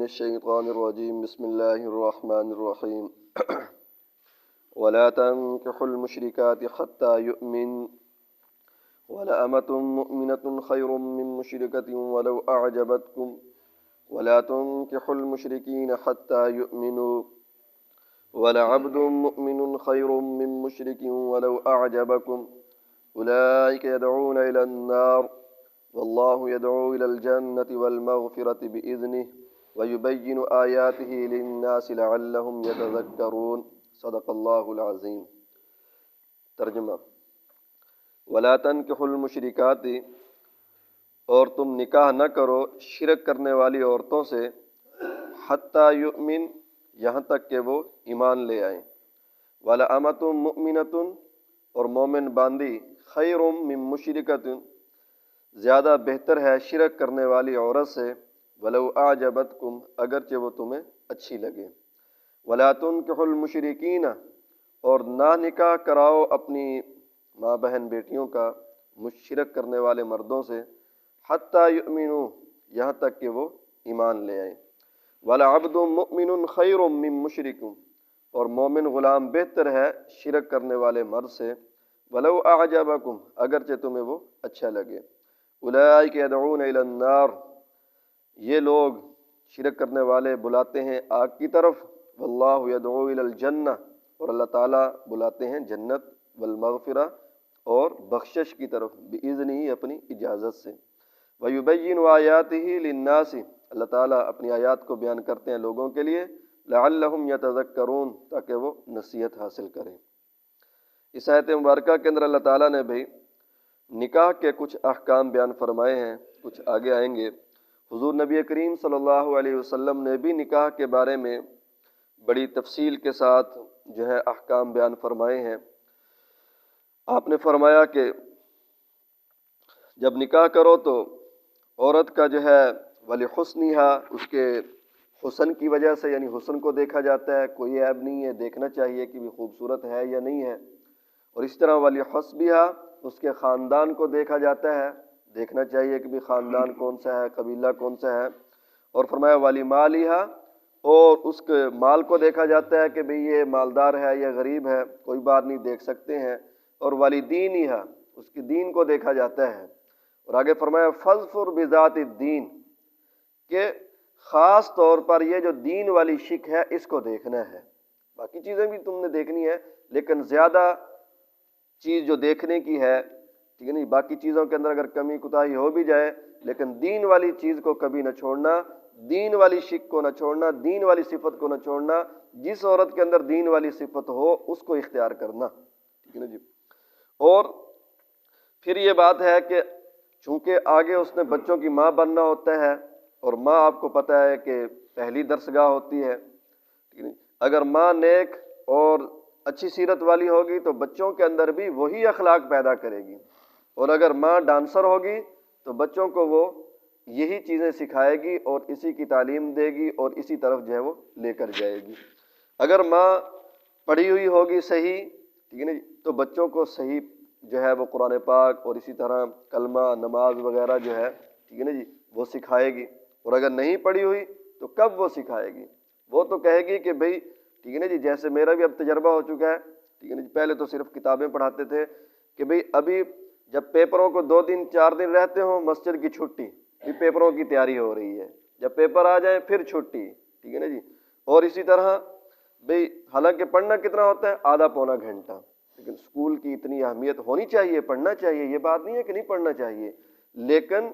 الشيطان الرجيم بسم الله الرحمن الرحيم ولا تنكحوا المشركات حتى يؤمن ولأمة مؤمنة خير من مشركة ولو أعجبتكم ولا تنكحوا المشركين حتى يؤمنوا ولعبد مؤمن خير من مشرك ولو أعجبكم أولئك يدعون إلى النار والله يدعو إلى الجنة والمغفرة بإذنه ويبين آياته للناس لعلهم يتذكرون صدق اللہ العظیم۔ ترجمہ: ولا تنکحوا المشرکات، اور تم نکاح نہ کرو شرک کرنے والی عورتوں سے، حتی یؤمن، یہاں تک کہ وہ ایمان لے آئیں، ولأمۃ مؤمنۃ، اور مومن باندی، خیر من مشرکۃ، زیادہ بہتر ہے شرک کرنے والی عورت سے، ولو اعجبتکم، اگرچہ وہ تمہیں اچھی لگے، ولا تنکحوا المشرکین، اور نہ نکاح کراؤ اپنی ماں بہن بیٹیوں کا شرک کرنے والے مردوں سے، حتی یؤمنوا، یہاں تک کہ وہ ایمان لے آئیں، ولعبد مؤمن خیر من مشرک، اور مومن غلام بہتر ہے شرک کرنے والے مرد سے، ولو اعجبکم، اگرچہ تمہیں وہ اچھا لگے، اولئک یدعون الی النار، یہ لوگ شرک کرنے والے بلاتے ہیں آگ کی طرف، واللہ یدعو الی الجنہ، اور اللہ تعالیٰ بلاتے ہیں جنت، والمغفرہ، اور بخشش کی طرف، بإذنہ، اپنی اجازت سے، ویبین آیاتہ للناس، اللہ تعالیٰ اپنی آیات کو بیان کرتے ہیں لوگوں کے لیے، لعلہم یتذکرون، تاکہ وہ نصیحت حاصل کریں۔ اس آیت مبارکہ کے اندر اللہ تعالیٰ نے بھی نکاح کے کچھ احکام بیان فرمائے ہیں، کچھ آگے آئیں گے۔ حضور نبی کریم صلی اللہ علیہ وسلم نے بھی نکاح کے بارے میں بڑی تفصیل کے ساتھ جو ہے احکام بیان فرمائے ہیں۔ آپ نے فرمایا کہ جب نکاح کرو تو عورت کا جو ہے ولحسنھا، اس کے حسن کی وجہ سے، یعنی حسن کو دیکھا جاتا ہے، کوئی عیب نہیں ہے، دیکھنا چاہیے کہ وہ خوبصورت ہے یا نہیں ہے، اور اس طرح ولحسبھا، اس کے خاندان کو دیکھا جاتا ہے، دیکھنا چاہیے کہ بھی خاندان کون سا ہے، قبیلہ کون سا ہے، اور فرمایا ولمالھا، اور اس کے مال کو دیکھا جاتا ہے کہ بھئی یہ مالدار ہے یا غریب ہے، کوئی بات نہیں، دیکھ سکتے ہیں، اور ولدینھا، اس کے دین کو دیکھا جاتا ہے، اور آگے فرمایا فاظفر بذات الدین، کہ خاص طور پر یہ جو دین والی شک ہے اس کو دیکھنا ہے، باقی چیزیں بھی تم نے دیکھنی ہے، لیکن زیادہ چیز جو دیکھنے کی ہے، ٹھیک ہے نہیں، باقی چیزوں کے اندر اگر کمی کوتاہی ہو بھی جائے، لیکن دین والی چیز کو کبھی نہ چھوڑنا، دین والی شک کو نہ چھوڑنا، دین والی صفت کو نہ چھوڑنا، جس عورت کے اندر دین والی صفت ہو اس کو اختیار کرنا، ٹھیک ہے نا جی۔ اور پھر یہ بات ہے کہ چونکہ آگے اس نے بچوں کی ماں بننا ہوتا ہے، اور ماں آپ کو پتہ ہے کہ پہلی درسگاہ ہوتی ہے، ٹھیک ہے نا؟ اگر ماں نیک اور اچھی سیرت والی ہوگی تو بچوں کے اندر بھی وہی اخلاق پیدا کرے گی، اور اگر ماں ڈانسر ہوگی تو بچوں کو وہ یہی چیزیں سکھائے گی اور اسی کی تعلیم دے گی اور اسی طرف جو ہے وہ لے کر جائے گی۔ اگر ماں پڑھی ہوئی ہوگی صحیح، ٹھیک ہے نا جی، تو بچوں کو صحیح جو ہے وہ قرآن پاک اور اسی طرح کلمہ، نماز وغیرہ جو ہے، ٹھیک ہے نا جی، وہ سکھائے گی، اور اگر نہیں پڑھی ہوئی تو کب وہ سکھائے گی؟ وہ تو کہے گی کہ بھئی ٹھیک ہے نا جی، جیسے میرا بھی اب تجربہ ہو چکا ہے، ٹھیک ہے نا جی، پہلے تو صرف کتابیں پڑھاتے تھے کہ بھئی ابھی جب پیپروں کو 2 دن 4 دن رہتے ہوں، مسجد کی چھٹی، بھی پیپروں کی تیاری ہو رہی ہے، جب پیپر آ جائیں پھر چھٹی، ٹھیک ہے نا جی، اور اسی طرح بھئی حالانکہ پڑھنا کتنا ہوتا ہے؟ آدھا پونا گھنٹہ، لیکن اسکول کی اتنی اہمیت ہونی چاہیے، پڑھنا چاہیے، یہ بات نہیں ہے کہ نہیں پڑھنا چاہیے، لیکن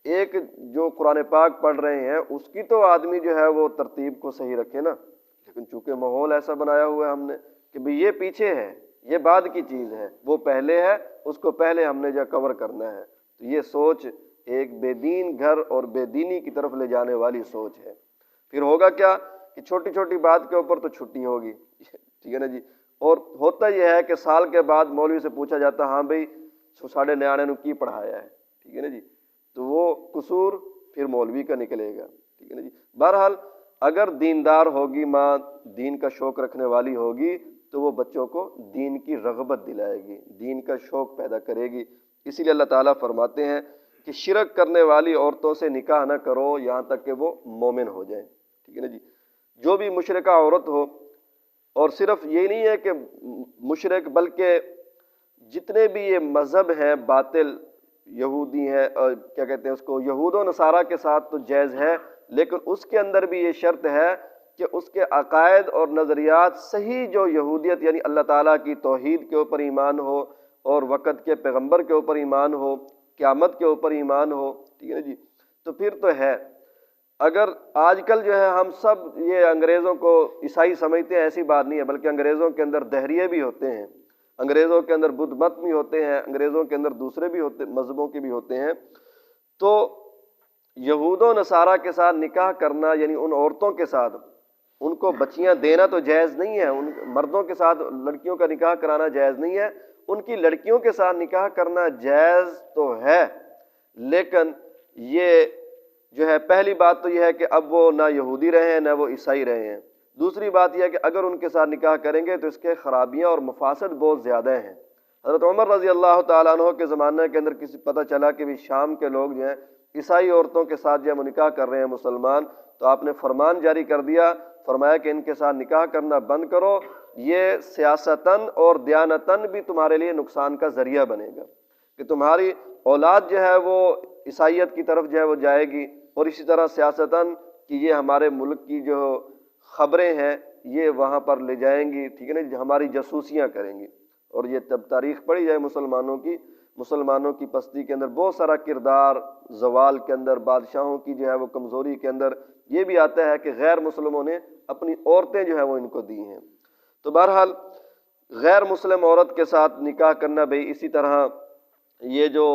ایک جو قرآن پاک پڑھ رہے ہیں اس کی تو آدمی جو ہے وہ ترتیب کو صحیح رکھے نا، لیکن چونکہ ماحول ایسا بنایا ہوا ہے ہم نے کہ بھئی یہ پیچھے ہے، یہ بعد کی چیز ہے، وہ پہلے ہے، اس کو پہلے ہم نے جا کور کرنا ہے، تو یہ سوچ ایک بے دین گھر اور بے دینی کی طرف لے جانے والی سوچ ہے۔ پھر ہوگا کیا کہ چھوٹی چھوٹی بات کے اوپر تو چھٹی ہوگی، ٹھیک ہے نا جی، اور ہوتا یہ ہے کہ سال کے بعد مولوی سے پوچھا جاتا ہاں بھئی ساڑھے نیانے نو کی پڑھایا ہے، ٹھیک ہے نا جی، تو وہ قصور پھر مولوی کا نکلے گا، ٹھیک ہے نا جی۔ بہرحال اگر دیندار ہوگی ماں، دین کا شوق رکھنے والی ہوگی تو وہ بچوں کو دین کی رغبت دلائے گی، دین کا شوق پیدا کرے گی۔ اسی لیے اللہ تعالیٰ فرماتے ہیں کہ شرک کرنے والی عورتوں سے نکاح نہ کرو یہاں تک کہ وہ مومن ہو جائیں، ٹھیک ہے نا جی. جو بھی مشرکہ عورت ہو، اور صرف یہ نہیں ہے کہ مشرک، بلکہ جتنے بھی یہ مذہب ہیں باطل، یہودی ہیں اور کیا کہتے ہیں اس کو، یہود و نصارہ کے ساتھ تو جائز ہے، لیکن اس کے اندر بھی یہ شرط ہے کہ اس کے عقائد اور نظریات صحیح، جو یہودیت یعنی اللہ تعالیٰ کی توحید کے اوپر ایمان ہو، اور وقت کے پیغمبر کے اوپر ایمان ہو، قیامت کے اوپر ایمان ہو. ٹھیک ہے نا جی. تو پھر تو ہے. اگر آج کل جو ہے ہم سب یہ انگریزوں کو عیسائی سمجھتے ہیں، ایسی بات نہیں ہے، بلکہ انگریزوں کے اندر دہریے بھی ہوتے ہیں، انگریزوں کے اندر بدھ مت بھی ہوتے ہیں، انگریزوں کے اندر دوسرے بھی ہوتے، مذہبوں کے بھی ہوتے ہیں. تو یہود و نصارہ کے ساتھ نکاح کرنا، یعنی ان عورتوں کے ساتھ ان کو بچیاں دینا تو جائز نہیں ہے، ان مردوں کے ساتھ لڑکیوں کا نکاح کرانا جائز نہیں ہے. ان کی لڑکیوں کے ساتھ نکاح کرنا جائز تو ہے، لیکن یہ جو ہے پہلی بات تو یہ ہے کہ اب وہ نہ یہودی رہے ہیں نہ وہ عیسائی رہے ہیں. دوسری بات یہ ہے کہ اگر ان کے ساتھ نکاح کریں گے تو اس کے خرابیاں اور مفاسد بہت زیادہ ہیں. حضرت عمر رضی اللہ تعالیٰ عنہ کے زمانے کے اندر کسی پتہ چلا کہ بھی شام کے لوگ جو ہیں عیسائی عورتوں کے ساتھ جو نکاح کر رہے ہیں مسلمان، تو آپ نے فرمان جاری کر دیا، فرمایا کہ ان کے ساتھ نکاح کرنا بند کرو، یہ سیاستاً اور دیانتاً بھی تمہارے لیے نقصان کا ذریعہ بنے گا، کہ تمہاری اولاد جو ہے وہ عیسائیت کی طرف جو ہے وہ جائے گی، اور اسی طرح سیاستاً کہ یہ ہمارے ملک کی جو خبریں ہیں یہ وہاں پر لے جائیں گی. ٹھیک ہے نا، ہماری جاسوسیاں کریں گی. اور یہ جب تاریخ پڑھی جائے مسلمانوں کی پستی کے اندر بہت سارا کردار، زوال کے اندر، بادشاہوں کی جو ہے وہ کمزوری کے اندر یہ بھی آتا ہے کہ غیر مسلموں نے اپنی عورتیں جو ہے وہ ان کو دی ہیں. تو بہرحال غیر مسلم عورت کے ساتھ نکاح کرنا بھئی، اسی طرح یہ جو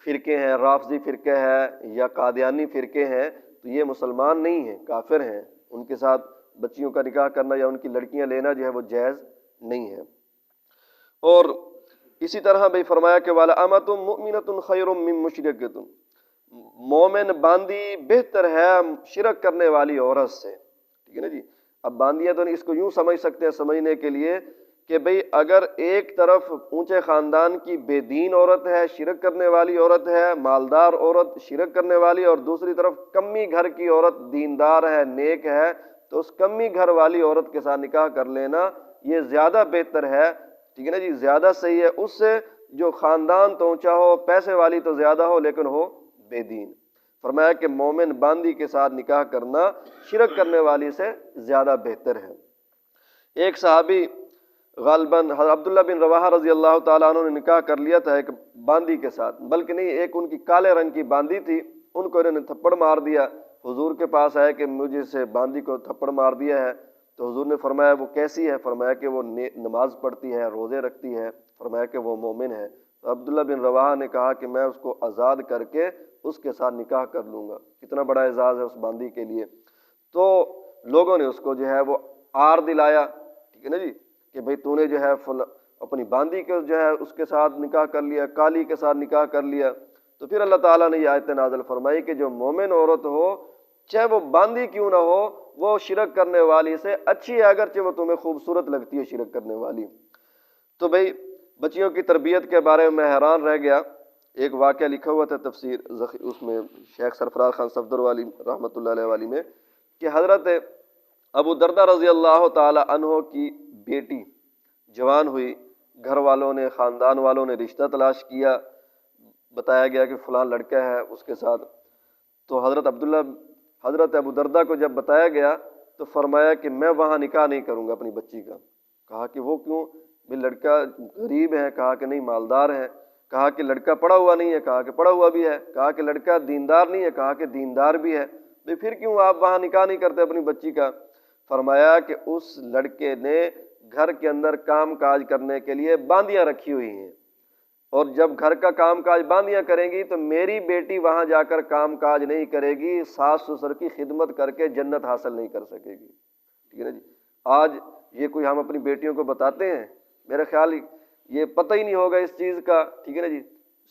فرقے ہیں، رافضی فرقے ہیں یا قادیانی فرقے ہیں، تو یہ مسلمان نہیں ہیں، کافر ہیں. ان کے ساتھ بچیوں کا نکاح کرنا یا ان کی لڑکیاں لینا جو ہے وہ جائز نہیں ہے. اور اسی طرح بھی فرمایا کہ وَلَأَمَةٌ مُؤْمِنَةٌ خَيْرٌ مِّن مُشْرِكَةٍ، مومن باندی بہتر ہے شرک کرنے والی عورت سے. ٹھیک ہے نا جی. اب باندیاں تو اس کو یوں سمجھ سکتے ہیں سمجھنے کے لیے کہ بھئی اگر ایک طرف اونچے خاندان کی بے دین عورت ہے، شرک کرنے والی عورت ہے، مالدار عورت شرک کرنے والی، اور دوسری طرف کمی گھر کی عورت دیندار ہے، نیک ہے، تو اس کمی گھر والی عورت کے ساتھ نکاح کر لینا یہ زیادہ بہتر ہے. ٹھیک ہے نا جی، زیادہ صحیح ہے اس سے جو خاندان تو اونچا ہو، پیسے والی تو زیادہ ہو، لیکن ہو بے دین. فرمایا کہ مومن باندی کے ساتھ نکاح کرنا شرک کرنے والی سے زیادہ بہتر ہے. ایک صحابی غالباً حضرت عبداللہ بن رواحہ رضی اللہ تعالیٰ عنہ نے نکاح کر لیا تھا ایک باندی کے ساتھ، بلکہ نہیں، ایک ان کی کالے رنگ کی باندی تھی، ان کو انہوں نے تھپڑ مار دیا. حضور کے پاس آئے کہ مجھے سے باندی کو تھپڑ مار دیا ہے. تو حضور نے فرمایا وہ کیسی ہے؟ فرمایا کہ وہ نماز پڑھتی ہے، روزے رکھتی ہے. فرمایا کہ وہ مومن ہے. تو عبداللہ بن رواحہ نے کہا کہ میں اس کو آزاد کر کے اس کے ساتھ نکاح کر لوں گا. کتنا بڑا اعزاز ہے اس باندی کے لیے. تو لوگوں نے اس کو جو ہے وہ آر دلایا. ٹھیک ہے نا جی، کہ بھئی تو نے جو ہے اپنی باندی کو جو ہے اس کے ساتھ نکاح کر لیا، کالی کے ساتھ نکاح کر لیا. تو پھر اللہ تعالیٰ نے یہ آیت نازل فرمائی کہ جو مومن عورت ہو، چاہے وہ باندی کیوں نہ ہو، وہ شرک کرنے والی سے اچھی ہے، اگرچہ وہ تمہیں خوبصورت لگتی ہے شرک کرنے والی. تو بھئی بچیوں کی تربیت کے بارے میں حیران رہ گیا. ایک واقعہ لکھا ہوا تھا تفسیر اس میں شیخ سرفراز خان صفدر والی رحمۃ اللہ علیہ والی میں، کہ حضرت ابو دردہ رضی اللہ تعالی عنہ کی بیٹی جوان ہوئی، گھر والوں نے، خاندان والوں نے رشتہ تلاش کیا، بتایا گیا کہ فلاں لڑکا ہے اس کے ساتھ. تو حضرت ابو دردہ کو جب بتایا گیا تو فرمایا کہ میں وہاں نکاح نہیں کروں گا اپنی بچی کا. کہا کہ وہ کیوں؟ بھی لڑکا غریب ہے. کہا کہ نہیں، مالدار ہے. کہا کہ لڑکا پڑھا ہوا نہیں ہے. کہا کہ پڑھا ہوا بھی ہے. کہا کہ لڑکا دیندار نہیں ہے. کہا کہ دیندار بھی ہے. پھر کیوں آپ وہاں نکاح نہیں کرتے اپنی بچی کا؟ فرمایا کہ اس لڑکے نے گھر کے اندر کام کاج کرنے کے لیے باندیاں رکھی ہوئی ہیں، اور جب گھر کا کام کاج باندیاں کریں گی تو میری بیٹی وہاں جا کر کام کاج نہیں کرے گی، ساس سسر کی خدمت کر کے جنت حاصل نہیں کر سکے گی. ٹھیک ہے نا جی. آج یہ کوئی ہم اپنی بیٹیوں کو بتاتے ہیں؟ میرا خیال یہ پتہ ہی نہیں ہوگا اس چیز کا. ٹھیک ہے نا جی.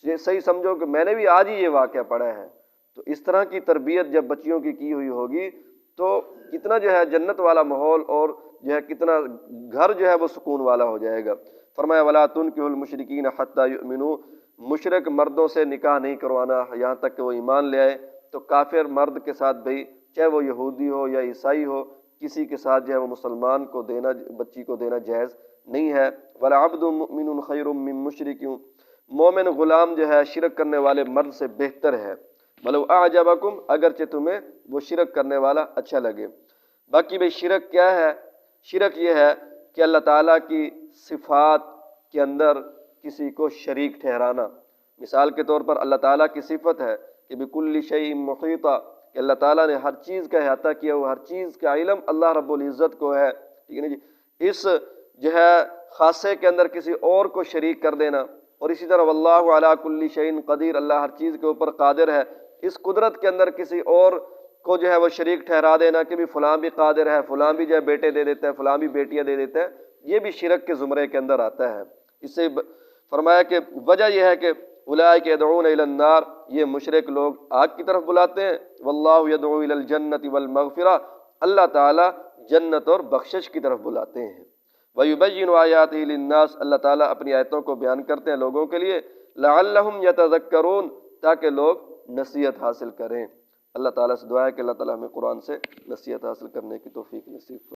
یہ صحیح سمجھو کہ میں نے بھی آج ہی یہ واقعہ پڑھا ہے. تو اس طرح کی تربیت جب بچیوں کی ہوئی ہوگی تو کتنا جو ہے جنت والا ماحول، اور جو ہے کتنا گھر جو ہے وہ سکون والا ہو جائے گا. فرمایا وَلَا تُنْكِحُوا الْمُشْرِكِينَ حَتَّى يُؤْمِنُوا، مشرک مردوں سے نکاح نہیں کروانا یہاں تک کہ وہ ایمان لے آئے. تو کافر مرد کے ساتھ بھئی چاہے وہ یہودی ہو یا عیسائی ہو، کسی کے ساتھ جو ہے وہ مسلمان کو دینا، بچی کو دینا جائز نہیں ہے۔ وَلَعَبْدٌ مُؤْمِنٌ خَيْرٌ مِّن مُشْرِكٍ، مومن غلام جو ہے شرک کرنے والے مرد سے بہتر ہے، وَلَوْ أَعْجَبَكُمْ، اگرچہ تمہیں وہ شرک کرنے والا اچھا لگے۔ باقی بھئی شرک کیا ہے؟ شرک یہ ہے کہ اللہ تعالیٰ کی صفات کے اندر کسی کو شریک ٹھہرانا۔ مثال کے طور پر اللہ تعالیٰ کی صفت ہے کہ بِكُلِّ شَيْءٍ مُحِيطًا، کہ اللہ تعالیٰ نے ہر چیز کا احاطہ کیا ہوا، ہر چیز کا علم اللہ رب العزت کو ہے، ٹھیک ہے نا جی۔ اس جو ہے خاصے کے اندر کسی اور کو شریک کر دینا، اور اسی طرح واللہ علی کل شیء قدیر، اللہ ہر چیز کے اوپر قادر ہے، اس قدرت کے اندر کسی اور کو جو ہے وہ شریک ٹھہرا دینا کہ بھی فلاں بھی قادر ہے، فلاں بھی جو ہے بیٹے دے دیتا ہے، فلاں بھی بیٹیاں دے دیتا ہے، یہ بھی شرک کے زمرے کے اندر آتا ہے۔ اس سے فرمایا کہ وجہ یہ ہے کہ اولئک یدعون الی النار، یہ مشرک لوگ آگ کی طرف بلاتے ہیں، واللہ یدعو الی الجنۃ والمغفرہ، اللہ تعالیٰ جنت اور بخشش کی طرف بلاتے ہیں۔ وَيُبَيِّنُ آیاتہ للناس، اللہ تعالیٰ اپنی آیتوں کو بیان کرتے ہیں لوگوں کے لیے، لعلہم یتذکرون، تاکہ لوگ نصیحت حاصل کریں۔ اللہ تعالیٰ سے دعا ہے کہ اللہ تعالیٰ ہمیں قرآن سے نصیحت حاصل کرنے کی توفیق نصیب فرمائے۔